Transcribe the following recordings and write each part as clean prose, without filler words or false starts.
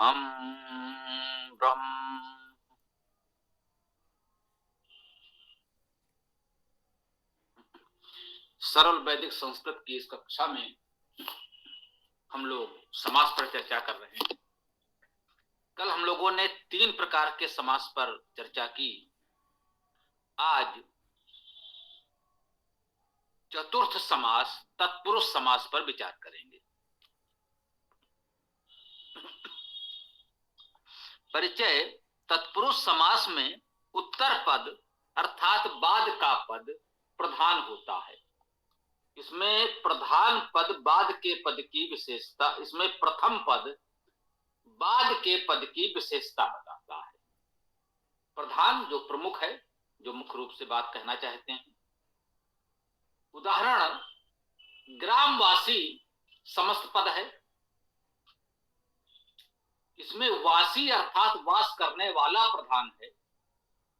हम ब्रह्म। सरल वैदिक संस्कृत की इस कक्षा में हम लोग समास पर चर्चा कर रहे हैं। कल हम लोगों ने 3 प्रकार के समास पर चर्चा की। आज चतुर्थ समास तत्पुरुष समास पर विचार करेंगे। परिचय। तत्पुरुष समास में उत्तर पद अर्थात बाद का पद प्रधान होता है। इसमें प्रधान पद बाद के पद की विशेषता, इसमें प्रथम पद बाद के पद की विशेषता बताता है। प्रधान जो प्रमुख है, जो मुख्य रूप से बात कहना चाहते हैं। उदाहरण, ग्रामवासी समस्त पद है। इसमें वासी अर्थात वास करने वाला प्रधान है।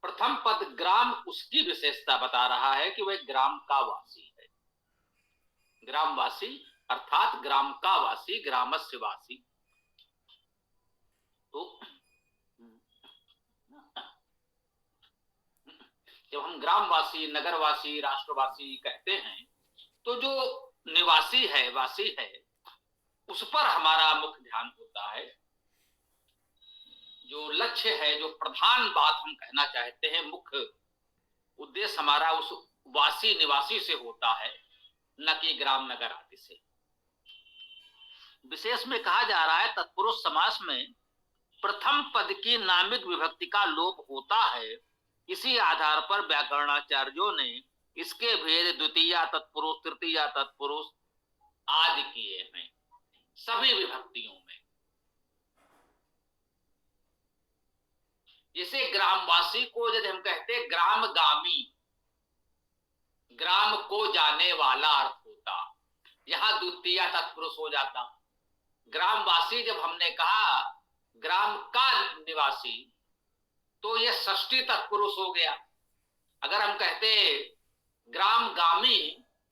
प्रथम पद ग्राम उसकी विशेषता बता रहा है कि वह ग्राम का वासी है। ग्रामवासी अर्थात ग्राम का वासी, ग्रामस्य वासी। तो जब हम ग्रामवासी, नगरवासी, राष्ट्रवासी कहते हैं तो जो निवासी है, वासी है, उस पर हमारा मुख्य ध्यान होता है। जो लक्ष्य है, जो प्रधान बात हम कहना चाहते हैं, मुख्य उद्देश्य हमारा उस वासी निवासी से होता है, न कि ग्राम नगर आदि से। विशेष में कहा जा रहा है तत्पुरुष समास में प्रथम पद की नामिक विभक्ति का लोप होता है। इसी आधार पर व्याकरणाचार्यों ने इसके भेद द्वितीया तत्पुरुष, तृतीया तत्पुरुष आदि किए हैं सभी विभक्तियों में। जैसे ग्रामवासी को यदि हम कहते ग्रामगामी, ग्राम को जाने वाला अर्थ होता, यहां द्वितीया तत्पुरुष हो जाता। ग्रामवासी जब हमने कहा ग्राम का निवासी, तो यह षष्ठी तत्पुरुष हो गया। अगर हम कहते ग्रामगामी,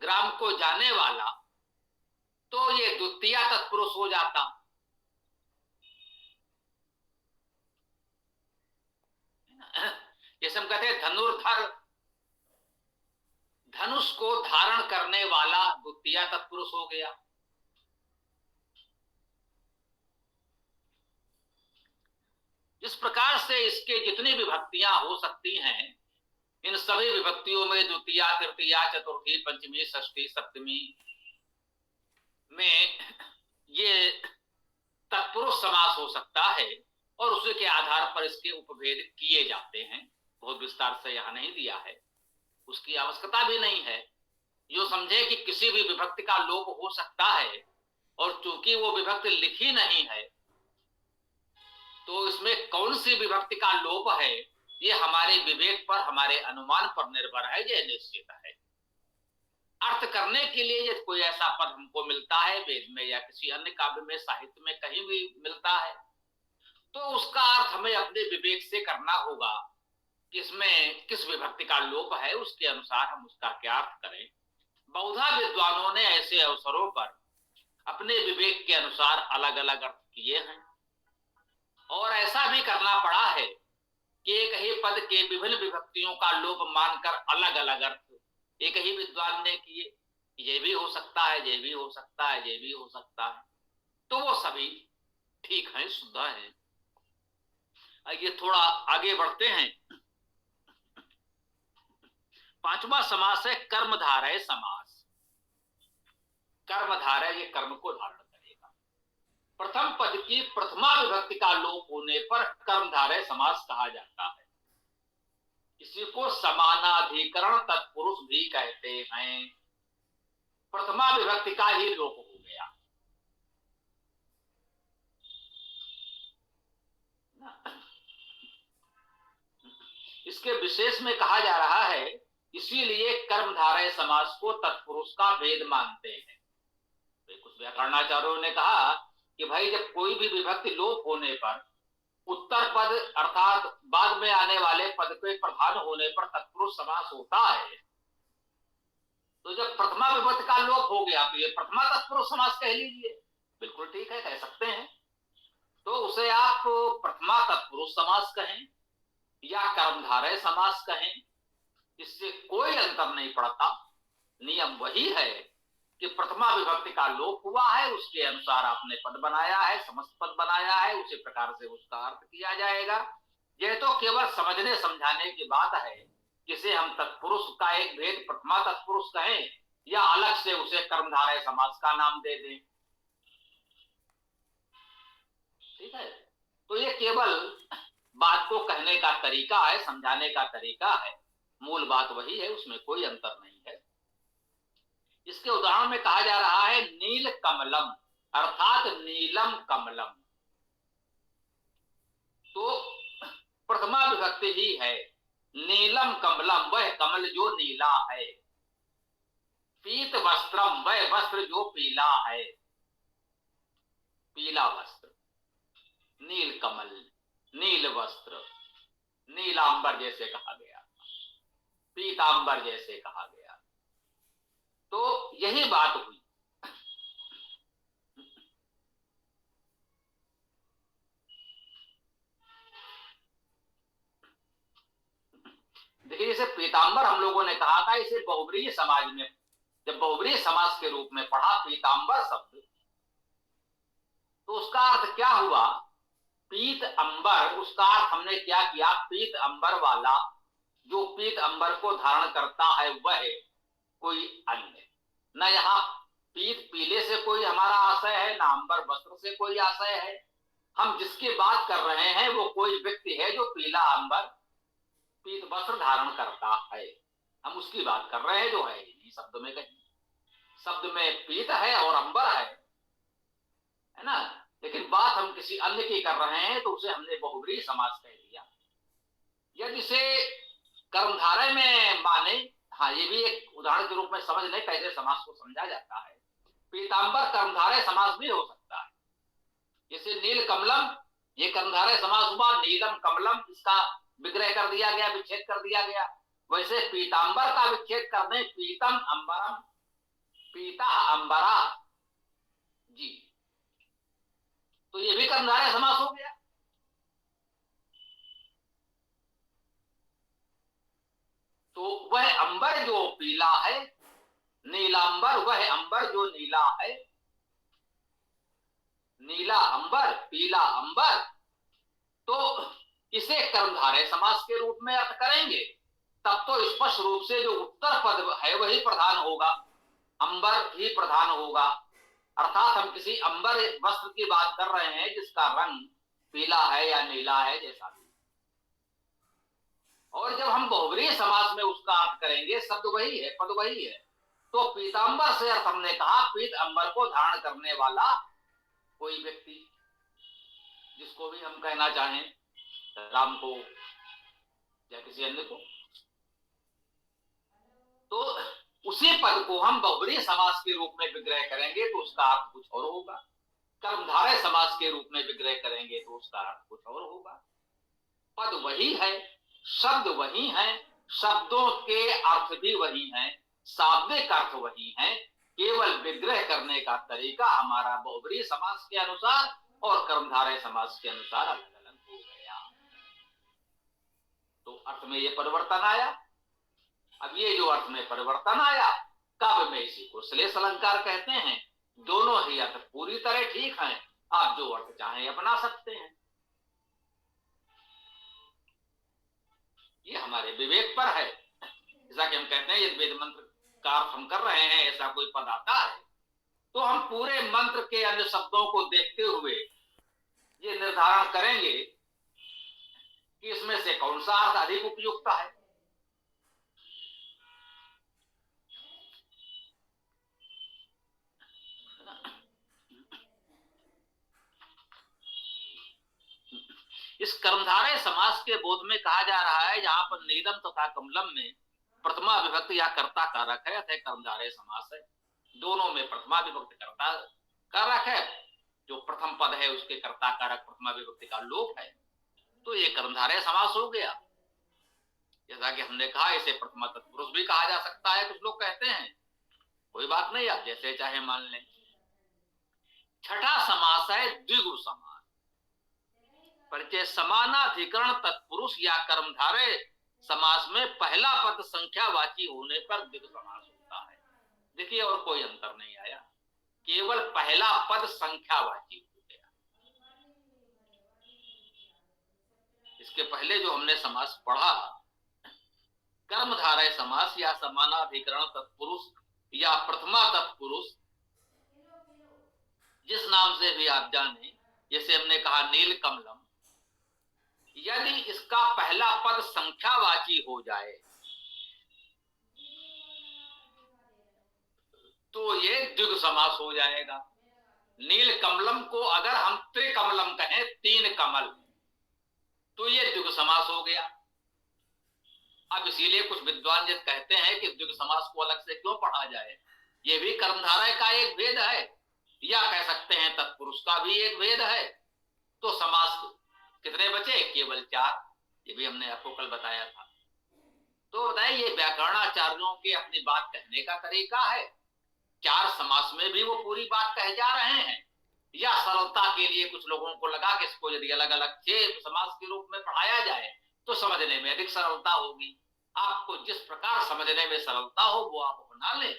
ग्राम को जाने वाला, तो यह द्वितीया तत्पुरुष हो जाता। जैसे हम कहते धनुर्धर, धनुष को धारण करने वाला द्वितीया तत्पुरुष हो गया। इस प्रकार से इसके जितनी विभक्तियां हो सकती हैं, इन सभी विभक्तियों में द्वितीया, तृतीया, चतुर्थी, पंचमी, षष्ठी, सप्तमी में ये तत्पुरुष समास हो सकता है और उसी के आधार पर इसके उपभेद किए जाते हैं। बहुत विस्तार से यहां नहीं दिया है, उसकी आवश्यकता भी नहीं है। जो समझे कि किसी भी विभक्ति का लोप हो सकता है और चूंकि वो विभक्ति लिखी नहीं है, तो इसमें कौन सी विभक्ति का लोप है, ये हमारे विवेक पर, हमारे अनुमान पर निर्भर है, यह निश्चित है। अर्थ करने के लिए यदि कोई ऐसा पद हमको मिलता है वेद में या किसी अन्य काव्य में, साहित्य में कहीं भी मिलता है, तो उसका अर्थ हमें अपने विवेक से करना होगा कि इसमें किस विभक्ति का लोप है, उसके अनुसार हम उसका क्या अर्थ करें। बहुधा विद्वानों ने ऐसे अवसरों पर अपने विवेक के अनुसार अलग अलग अर्थ किए हैं और ऐसा भी करना पड़ा है कि एक ही पद के विभिन्न विभक्तियों का लोप मानकर अलग अलग अर्थ एक ही विद्वान ने किए। ये भी हो सकता है, ये भी हो सकता है, ये भी हो सकता है, तो वो सभी ठीक है, शुद्ध है। ये थोड़ा आगे बढ़ते हैं। 5वां समास है कर्मधारय समास। कर्मधारय, ये कर्म को धारण करेगा। प्रथम पद की प्रथमा विभक्ति का लोप होने पर कर्मधारय समास कहा जाता है। इसी को समानाधिकरण तत्पुरुष भी कहते हैं। प्रथमा विभक्ति का ही लोप हो गया। इसके विशेष में कहा जा रहा है, इसीलिए कर्मधारय समास को तत्पुरुष का भेद मानते हैं। तो कुछ व्याकरणाचार्यों ने कहा कि भाई जब कोई भी विभक्ति लोप होने पर उत्तर पद अर्थात बाद में आने वाले पद के प्रधान होने पर तत्पुरुष समास होता है, तो जब प्रथमा विभक्ति का लोप हो गया तो ये प्रथमा तत्पुरुष समास कह लीजिए। बिल्कुल ठीक है, कह सकते हैं। तो उसे आप प्रथमा तत्पुरुष समास कहें या कर्मधारय समास कहें, इससे कोई अंतर नहीं पड़ता। नियम वही है कि प्रथमा विभक्ति का लोप हुआ है, उसके अनुसार आपने पद बनाया है, समस्त पद बनाया है, उसी प्रकार से उसका अर्थ किया जाएगा। यह तो केवल समझने समझाने की बात है। किसे हम तत्पुरुष का एक भेद प्रथमा तत्पुरुष कहें या अलग से उसे कर्मधारय समास का नाम दे दें, ठीक है। तो ये केवल बात को कहने का तरीका है, समझाने का तरीका है, मूल बात वही है, उसमें कोई अंतर नहीं है। इसके उदाहरण में कहा जा रहा है नील कमलम, अर्थात नीलम कमलम। तो प्रथमा विभक्ति ही है। नीलम कमलम, वह कमल जो नीला है। पीत वस्त्रम, वह वस्त्र जो पीला है, पीला वस्त्र। नील कमल, नील वस्त्र, नीलांबर जैसे कहा गया, पीतांबर जैसे कहा गया। तो यही बात हुई। देखिए, जैसे पीतांबर हम लोगों ने कहा था, इसे बहुब्रीहि समाज में, जब बहुब्रीहि समास के रूप में पढ़ा पीतांबर शब्द, तो उसका अर्थ क्या हुआ? पीत अंबर, उसका अर्थ हमने क्या किया? पीत अंबर वाला, जो पीत अंबर को धारण करता है वह कोई अन्य। न यहाँ पीत पीले से कोई हमारा आशय है, न अंबर वस्त्र से कोई आशय है। हम जिसकी बात कर रहे हैं वो कोई व्यक्ति है जो पीला अंबर पीत वस्त्र धारण करता है। हम उसकी बात कर रहे हैं जो है इन्हीं शब्द में, कहीं शब्द में पीत है और अंबर है ना। लेकिन बात हम किसी अन्य की कर रहे हैं तो उसे हमने बहुब्रीहि समास कह दिया। यदि इसे कर्मधारय में माने, हाँ ये भी एक उदाहरण के रूप में समझ लें कैसे समास को समझा जाता है। पीतांबर कर्मधारय समास भी हो सकता है। जैसे नील कमलम, ये कर्मधारय समास हुआ, नीलम कमलम इसका विग्रह कर दिया गया, विच्छेद कर दिया गया। वैसे पीतांबर का विच्छेद कर दें, पीतम अंबरम, पीता अंबरा जी, तो ये भी कर्मधारय समास हो गया। तो वह अंबर जो पीला है, नीलांबर, वह अंबर जो नीला है, नीला अंबर, पीला अंबर। तो इसे कर्मधारय समास के रूप में अर्थ करेंगे, तब तो स्पष्ट रूप से जो उत्तर पद है वही प्रधान होगा, अंबर ही प्रधान होगा। अर्थात हम किसी अंबर वस्त्र की बात कर रहे हैं जिसका रंग पीला है या नीला है, जैसा भी। और जब हम बहुब्रीहि समास में उसका अर्थ करेंगे, शब्द वही है, पद वही है। तो पीतांबर से अर्थ हमने कहा पीत अंबर को धारण करने वाला कोई व्यक्ति, जिसको भी हम कहना चाहें, राम को या किसी अन्य को। तो उसी पद को हम बहुब्रीहि समास के रूप में विग्रह करेंगे तो उसका अर्थ कुछ और होगा। कर्मधारय समास के रूप में विग्रह करेंगे तो उसका अर्थ कुछ और होगा। पद वही है, शब्द वही है, शब्दों के अर्थ भी वही हैं, शाब्दिक अर्थ वही हैं, केवल विग्रह करने का तरीका हमारा बहुब्रीहि समास के अनुसार और कर्मधारय समास के अनुसार अलग अलग हो गया। तो अर्थ में ये परिवर्तन आया। अब ये जो अर्थ में परिवर्तन आया, काव्य में इसी को श्लेष अलंकार कहते हैं। दोनों ही अर्थ पूरी तरह ठीक हैं, आप जो अर्थ चाहें अपना सकते हैं। ये हमारे विवेक पर है। जैसा कि हम कहते हैं यदि वेद मंत्र का अर्थ हम कर रहे हैं, ऐसा कोई पद आता है तो हम पूरे मंत्र के अन्य शब्दों को देखते हुए ये निर्धारण करेंगे कि इसमें से कौन सा अर्थ अधिक उपयुक्त है। इस कर्मधारय समास के बोध में कहा जा रहा है, जहां पर नीलम तथा कमलम में प्रथमा विभक्ति या कर्ता कारक है, अतः कर्मधारय समास है। दोनों में प्रथमा विभक्ति कर्ता कारक है, जो प्रथम पद है उसके कर्ता कारक प्रथमा विभक्ति का लोप है, तो ये कर्मधारय समास हो गया। जैसा कि हमने कहा इसे प्रथमा तत्पुरुष भी कहा जा सकता है, कुछ लोग कहते हैं, कोई बात नहीं, आप जैसे चाहे मान लें। छठा समास है द्विगु समास। परिचय समानाधिकरण तत्पुरुष या कर्मधारय समास में पहला पद संख्यावाची होने पर द्विगु समास होता है। देखिए और कोई अंतर नहीं आया, केवल पहला पद संख्यावाची हो गया। इसके पहले जो हमने समास पढ़ा, कर्मधारय समास या समानाधिकरण तत्पुरुष या प्रथमा तत्पुरुष, जिस नाम से भी आप जाने, जैसे हमने कहा नील कमलम, यदि इसका पहला पद संख्यावाची हो जाए तो ये द्विगु समास हो जाएगा। नील कमलम को अगर हम त्रिकमलम कहें, तीन कमल, तो ये द्विगु समास हो गया। अब इसीलिए कुछ विद्वान जब कहते हैं कि द्विगु समास को अलग से क्यों पढ़ा जाए, ये भी कर्मधारय का एक भेद है, या कह सकते हैं तत्पुरुष का भी एक भेद है। तो समास कितने बचे? केवल 4। ये भी हमने आपको कल बताया था। तो बताइए, ये व्याकरणाचार्यों के अपनी बात कहने का तरीका है। 4 समास में भी वो पूरी बात कह जा रहे हैं, या सरलता के लिए कुछ लोगों को लगा कि इसको यदि अलग अलग 6 समास के रूप में पढ़ाया जाए तो समझने में अधिक सरलता होगी। आपको जिस प्रकार समझने में सरलता हो वो आप बना लें।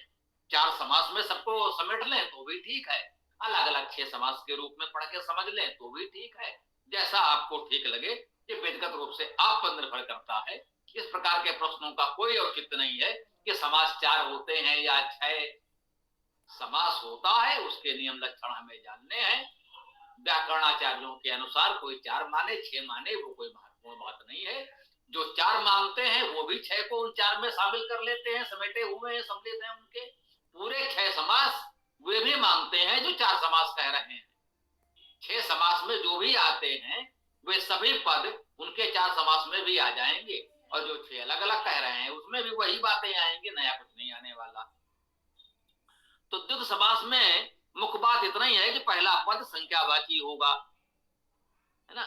4 समास में सबको समेट लें तो भी ठीक है, अलग अलग 6 समास के रूप में पढ़ के समझ लें तो भी ठीक है, जैसा आपको ठीक लगे। ये व्यक्तिगत रूप से आप पर निर्भर करता है। इस प्रकार के प्रश्नों का कोई औचित्य नहीं है कि समास 4 होते हैं या 6 समास होता है, उसके नियम लक्षण हमें जानने हैं। व्याकरणाचार्यों के अनुसार कोई 4 माने 6 माने वो कोई महत्वपूर्ण बात नहीं है। जो 4 मानते हैं वो भी 6 को उन 4 में शामिल कर लेते हैं, समेटे हुए हैं, सम्मिलित हैं उनके पूरे 6 समास। वे भी मानते हैं जो 4 समास कह रहे हैं। 6 समास में जो भी आते हैं वे सभी पद उनके 4 समास में भी आ जाएंगे, और जो 6 अलग अलग कह रहे हैं उसमें भी वही बातें आएंगी, नया कुछ नहीं आने वाला। तो द्विगु समास में मुख्य बात इतना ही है कि पहला पद संख्यावाची होगा, है ना।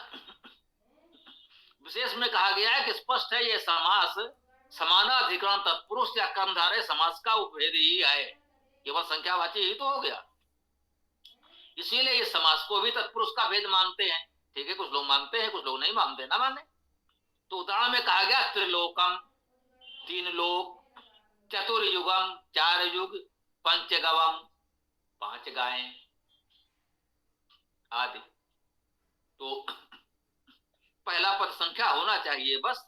विशेष में कहा गया है कि स्पष्ट है ये समास समानाधिकरण तत्पुरुष या कर्मधारय समास का उपभेद ही है, केवल संख्यावाची ही तो हो गया। इसीलिए इस समास को भी तत्पुरुष का भेद मानते हैं। ठीक है, कुछ लोग मानते हैं, कुछ लोग नहीं मानते, ना माने। तो उदाहरण में कहा गया त्रिलोकम, 3 लोक, चतुर्युगम, 4 युग, पंचगवम, 5 गायें आदि। तो पहला पद संख्या होना चाहिए बस।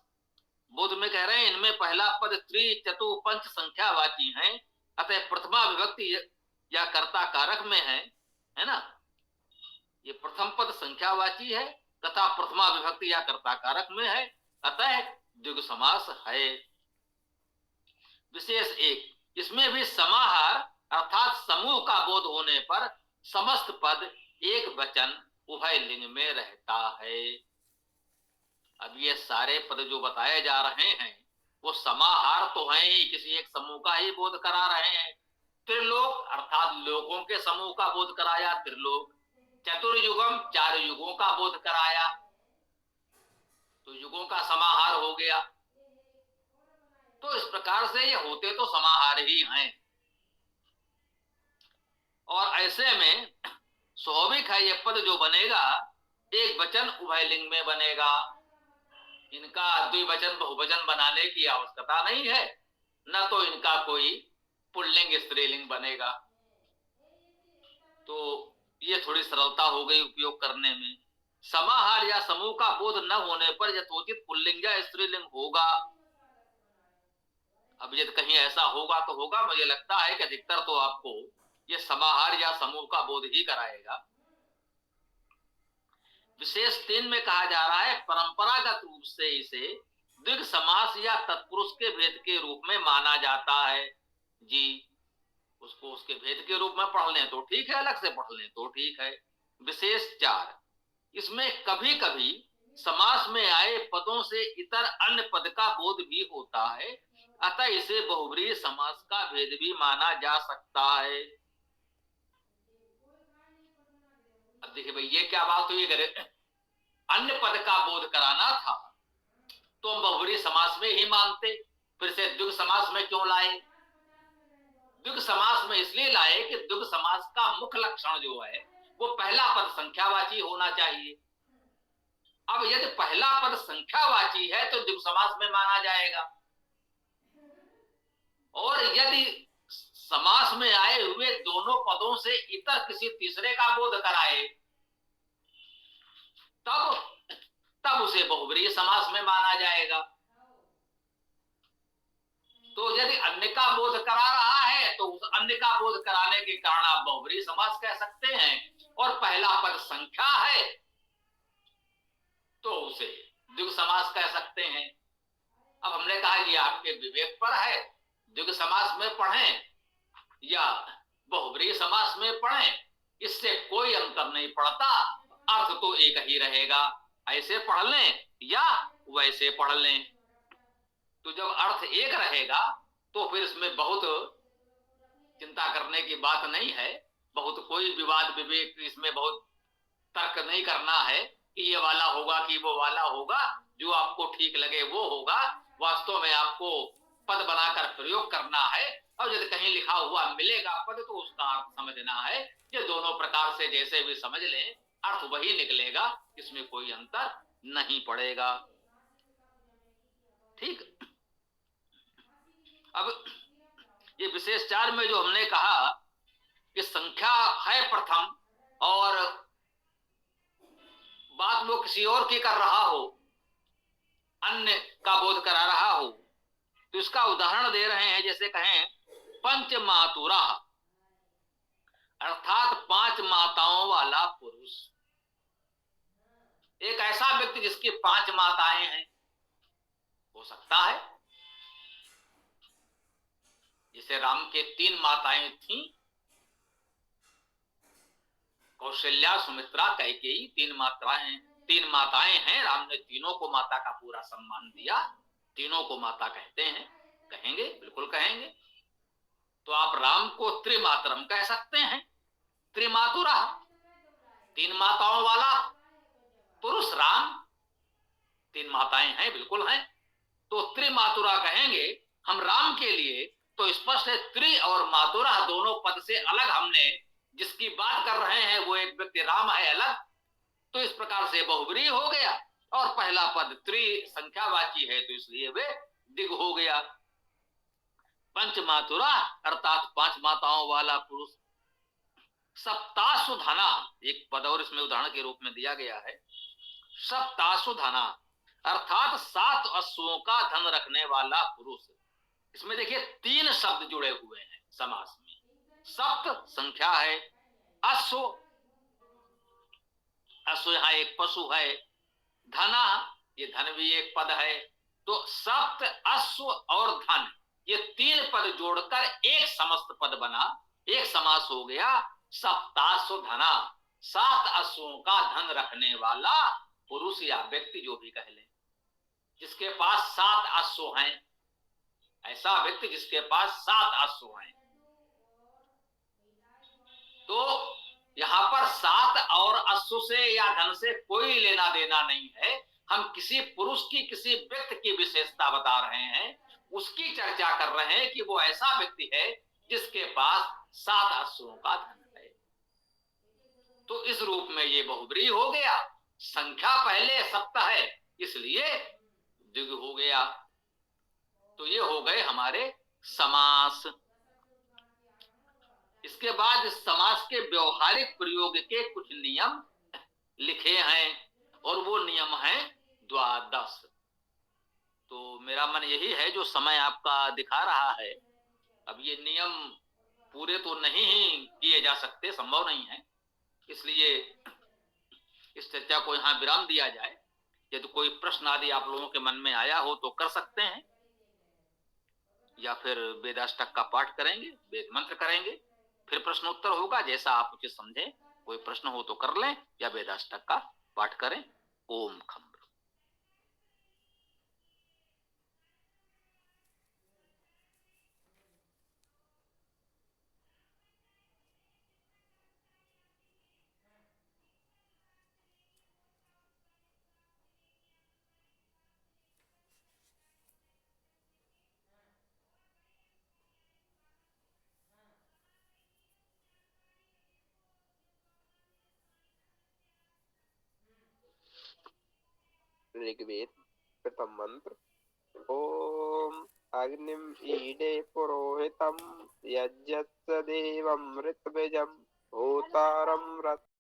बोध में कह रहे हैं इनमें पहला पद त्रि चतु पंच संख्यावाची है, अतः प्रथमा विभक्ति या कर्ता कारक में है ना। ये प्रथम पद संख्यावाची है तथा प्रथमा विभक्ति या कर्ता कारक में है, अतः द्विगु समास है। विशेष 1, इसमें भी समाहार अर्थात समूह का बोध होने पर समस्त पद एक वचन उभय लिंग में रहता है। अब ये सारे पद जो बताए जा रहे हैं वो समाहार तो है ही, किसी एक समूह का ही बोध करा रहे हैं। त्रिलोक अर्थात लोकों के समूह का बोध कराया, त्रिलोक। चतुर्युगम, 4 युगों का बोध कराया, तो युगों का समाहार हो गया। तो इस प्रकार से ये होते तो समाहार ही हैं, और ऐसे में स्वाभाविक है ये पद जो बनेगा एक वचन उभयलिंग में बनेगा। इनका द्विवचन बहुवचन बनाने की आवश्यकता नहीं है, न तो इनका कोई पुल्लिंग स्त्रीलिंग बनेगा। तो ये थोड़ी सरलता हो गई उपयोग करने में। समाहार या समूह का बोध न होने पर यथोचित पुल्लिंग या स्त्रीलिंग होगा। अब यदि कहीं ऐसा होगा तो होगा, मुझे लगता है कि अधिकतर तो आपको ये समाहार या समूह का बोध ही कराएगा। विशेष 3 में कहा जा रहा है परंपरागत रूप से इसे द्विग समास या तत्पुरुष के भेद के रूप में माना जाता है। जी, उसको उसके भेद के रूप में पढ़ लें तो ठीक है, अलग से पढ़ लें तो ठीक है। विशेष 4, इसमें कभी कभी समास में आए पदों से इतर अन्य पद का बोध भी होता है, अतः इसे बहुब्रीहि समास का भेद भी माना जा सकता है। अब देखिए भाई, ये क्या बात हुई, अगर अन्य पद का बोध कराना था तो हम बहुब्रीहि समास में ही मानते, फिर से द्विग समास में क्यों लाए? द्विग समास में इसलिए लाए कि द्विग समास का मुख्य लक्षण जो है वो पहला पद संख्यावाची होना चाहिए। अब यदि पहला पद संख्यावाची है तो द्विगु समास में माना जाएगा, और यदि समास में आए हुए दोनों पदों से इतर किसी तीसरे का बोध कराए तब तब उसे बहुब्रीहि समास में माना जाएगा। तो यदि अन्य का बोध करा रहा है तो उस अन्य का बोध कराने के कारण आप बहुब्रीहि समास कह सकते हैं, और पहला पद संख्या है तो उसे द्विगु समास कह सकते हैं। अब हमने कहा ये आपके विवेक पर है, द्विगु समास में पढ़ें या बहुब्रीहि समास में पढ़ें, इससे कोई अंतर नहीं पड़ता, अर्थ तो एक ही रहेगा। ऐसे पढ़ लें या वैसे पढ़ लें, तो जब अर्थ एक रहेगा तो फिर इसमें बहुत चिंता करने की बात नहीं है, बहुत कोई विवाद विवेक इसमें बहुत तर्क नहीं करना है कि ये वाला होगा कि वो वाला होगा, जो आपको ठीक लगे वो होगा। वास्तव में आपको पद बनाकर प्रयोग करना है, और यदि कहीं लिखा हुआ मिलेगा पद तो उसका अर्थ समझना है। ये दोनों प्रकार से जैसे भी समझ लें अर्थ वही निकलेगा, इसमें कोई अंतर नहीं पड़ेगा। ठीक। अब ये विशेष चार में जो हमने कहा कि संख्या है प्रथम और बात वो किसी और की कर रहा हो, अन्य का बोध करा रहा हो, तो इसका उदाहरण दे रहे हैं। जैसे कहें पंच मातुरा, अर्थात 5 माताओं वाला पुरुष। एक ऐसा व्यक्ति जिसकी 5 माताएं हैं, हो सकता है जैसे राम के 3 माताएं थीं, कौशल्या, सुमित्रा, कैकेयी, 3 माताएं हैं। राम ने तीनों को माता का पूरा सम्मान दिया, तीनों को माता कहते हैं, कहेंगे, बिल्कुल कहेंगे। तो आप राम को त्रिमातरम कह सकते हैं, त्रिमातुरा, 3 माताओं वाला पुरुष राम, 3 माताएं हैं, बिल्कुल हैं, तो त्रिमातुरा कहेंगे हम राम के लिए। तो स्पष्ट है त्रि और मातुरा दोनों पद से अलग हमने जिसकी बात कर रहे हैं वो एक व्यक्ति राम है अलग, तो इस प्रकार से बहुब्रीहि हो गया, और पहला पद त्रि संख्यावाची है तो इसलिए वे द्विगु हो गया। पंच मातुरा अर्थात 5 माताओं वाला पुरुष। सप्तासु धना, एक पद और इसमें उदाहरण के रूप में दिया गया है। सप्तासु धना अर्थात 7 अश्वों का धन रखने वाला पुरुष। इसमें देखिए 3 शब्द जुड़े हुए हैं समास में। सप्त संख्या है, अश्व, अश्व यहाँ एक पशु है, धना ये धन भी एक पद है। तो सप्त, अश्व और धन ये 3 पद जोड़कर एक समस्त पद बना, एक समास हो गया सप्तासु धना, 7 अश्वों का धन रखने वाला पुरुष या व्यक्ति जो भी कह ले, जिसके पास 7 अश्व हैं, ऐसा व्यक्ति जिसके पास 7 अश्व हैं। तो यहां पर 7 और अश्व से या धन से कोई लेना देना नहीं है, हम किसी पुरुष की किसी व्यक्ति की विशेषता बता रहे हैं, उसकी चर्चा कर रहे हैं कि वो ऐसा व्यक्ति है जिसके पास 7 अश्वों का धन है। तो इस रूप में ये बहुब्रीहि हो गया, संख्या पहले सप्त है इसलिए द्विगु हो गया। तो ये हो गए हमारे समास। इसके बाद समास के व्यवहारिक प्रयोग के कुछ नियम लिखे हैं, और वो नियम हैं 12। तो मेरा मन यही है, जो समय आपका दिखा रहा है, अब ये नियम पूरे तो नहीं ही किए जा सकते, संभव नहीं है, इसलिए इस चर्चा को यहाँ विराम दिया जाए। यदि कोई प्रश्न आदि आप लोगों के मन में आया हो तो कर सकते हैं, या फिर वेदाष्टक का पाठ करेंगे, वेद मंत्र करेंगे, फिर प्रश्न उत्तर होगा, जैसा आप उचित समझे। कोई प्रश्न हो तो कर लें या वेदाष्टक का पाठ करें। ओम खम। ऋग्वेद प्रथम मंत्र। ओम अग्निम ईडे पुरोहितम यज्ञस्य देवम ऋत्विजम होतारम